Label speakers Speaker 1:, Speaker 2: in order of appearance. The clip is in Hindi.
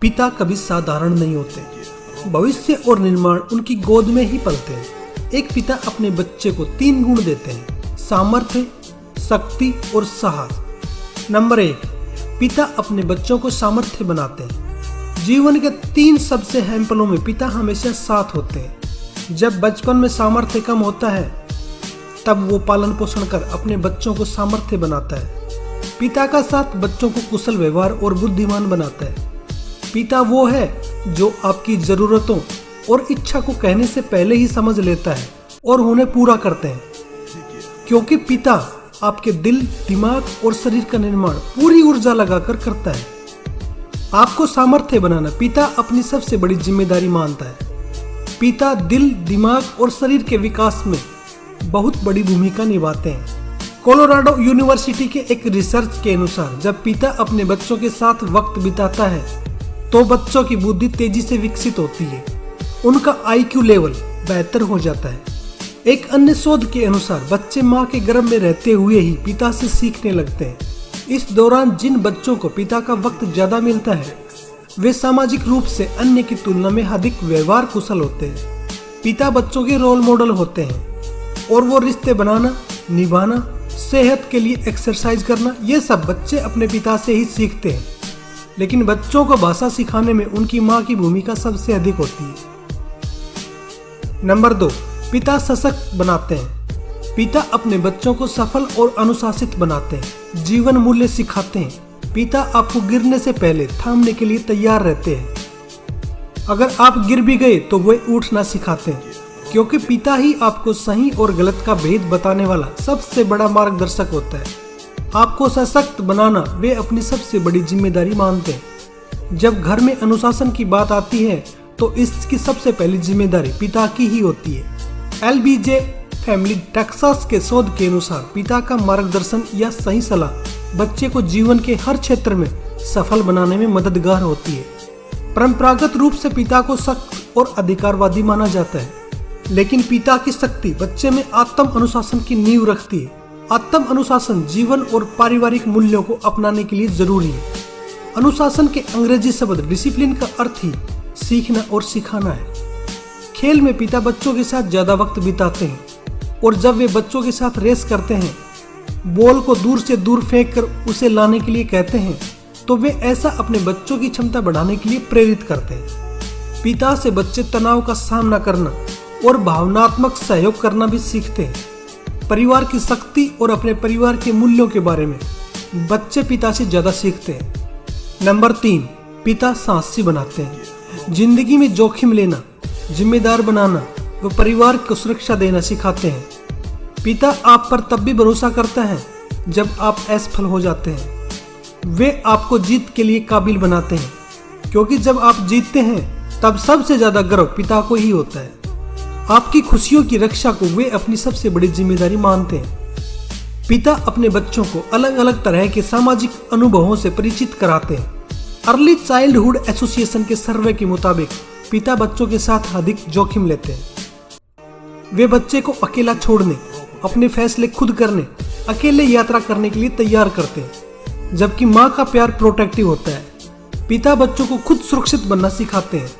Speaker 1: पिता कभी साधारण नहीं होते। भविष्य और निर्माण उनकी गोद में ही पलते हैं। एक पिता अपने बच्चे को 3 गुण देते हैं: सामर्थ्य, शक्ति और साहस। नंबर 1, पिता अपने बच्चों को सामर्थ्य बनाते हैं। जीवन के 3 सबसे अहम पलों में पिता हमेशा साथ होते हैं। जब बचपन में सामर्थ्य कम होता है तब वो पालन पोषण कर अपने बच्चों को सामर्थ्य बनाता है। पिता का साथ बच्चों को कुशल व्यवहार और बुद्धिमान बनाता है। पिता वो है जो आपकी जरूरतों और इच्छा को कहने से पहले ही समझ लेता है और उन्हें पूरा करते हैं, क्योंकि पिता आपके दिल, दिमाग और शरीर का निर्माण पूरी ऊर्जा लगाकर करता है। आपको सामर्थ्य बनाना पिता अपनी सबसे बड़ी जिम्मेदारी मानता है। पिता दिल, दिमाग और शरीर के विकास में बहुत बड़ी भूमिका निभाते हैं। कोलोराडो यूनिवर्सिटी के एक रिसर्च के अनुसार जब पिता अपने बच्चों के साथ वक्त बिताता है तो बच्चों की बुद्धि तेजी से विकसित होती है, उनका IQ लेवल बेहतर हो जाता है। एक अन्य शोध के अनुसार बच्चे मां के गर्भ में रहते हुए ही पिता से सीखने लगते हैं। इस दौरान जिन बच्चों को पिता का वक्त ज्यादा मिलता है वे सामाजिक रूप से अन्य की तुलना में अधिक व्यवहार कुशल होते हैं। पिता बच्चों के रोल मॉडल होते हैं और वो रिश्ते बनाना, निभाना, सेहत के लिए एक्सरसाइज करना, ये सब बच्चे अपने पिता से ही सीखते हैं। लेकिन बच्चों को भाषा सिखाने में उनकी मां की भूमिका सबसे अधिक होती है। नंबर 2, पिता सशक्त बनाते हैं। पिता अपने बच्चों को सफल और अनुशासित बनाते हैं, जीवन मूल्य सिखाते हैं। पिता आपको गिरने से पहले थामने के लिए तैयार रहते हैं। अगर आप गिर भी गए तो वे उठना सिखाते हैं, क्योंकि पिता ही आपको सही और गलत का भेद बताने वाला सबसे बड़ा मार्गदर्शक होता है। आपको सशक्त बनाना वे अपनी सबसे बड़ी जिम्मेदारी मानते हैं। जब घर में अनुशासन की बात आती है तो इसकी सबसे पहली जिम्मेदारी पिता की ही होती है। LBJ फैमिली टेक्सास के शोध के अनुसार पिता का मार्गदर्शन या सही सलाह बच्चे को जीवन के हर क्षेत्र में सफल बनाने में मददगार होती है। परंपरागत रूप से पिता को सख्त और अधिकारवादी माना जाता है, लेकिन पिता की शक्ति बच्चे में आत्म अनुशासन की नींव रखती है। आत्म अनुशासन जीवन और पारिवारिक मूल्यों को अपनाने के लिए जरूरी है। अनुशासन के अंग्रेजी शब्द डिसिप्लिन का अर्थ ही सीखना और सिखाना है। खेल में पिता बच्चों के साथ ज्यादा वक्त बिताते हैं और जब वे बच्चों के साथ रेस करते हैं, बॉल को दूर से दूर फेंक कर उसे लाने के लिए कहते हैं, तो वे ऐसा अपने बच्चों की क्षमता बढ़ाने के लिए प्रेरित करते हैं। पिता से बच्चे तनाव का सामना करना और भावनात्मक सहयोग करना भी सीखते हैं। परिवार की शक्ति और अपने परिवार के मूल्यों के बारे में बच्चे पिता से ज्यादा सीखते हैं। नंबर 3, पिता साहसी बनाते हैं। जिंदगी में जोखिम लेना, जिम्मेदार बनाना व परिवार को सुरक्षा देना सिखाते हैं। पिता आप पर तब भी भरोसा करता है जब आप असफल हो जाते हैं। वे आपको जीत के लिए काबिल बनाते हैं, क्योंकि जब आप जीतते हैं तब सबसे ज्यादा गर्व पिता को ही होता है। आपकी खुशियों की रक्षा को वे अपनी सबसे बड़ी जिम्मेदारी मानते हैं। पिता अपने बच्चों को अलग अलग तरह के सामाजिक अनुभवों से परिचित कराते हैं। अर्ली चाइल्डहुड एसोसिएशन के सर्वे के मुताबिक पिता बच्चों के साथ अधिक जोखिम लेते हैं। वे बच्चे को अकेला छोड़ने, अपने फैसले खुद करने, अकेले यात्रा करने के लिए तैयार करते हैं, जबकि माँ का प्यार प्रोटेक्टिव होता है। पिता बच्चों को खुद सुरक्षित बनना सिखाते हैं।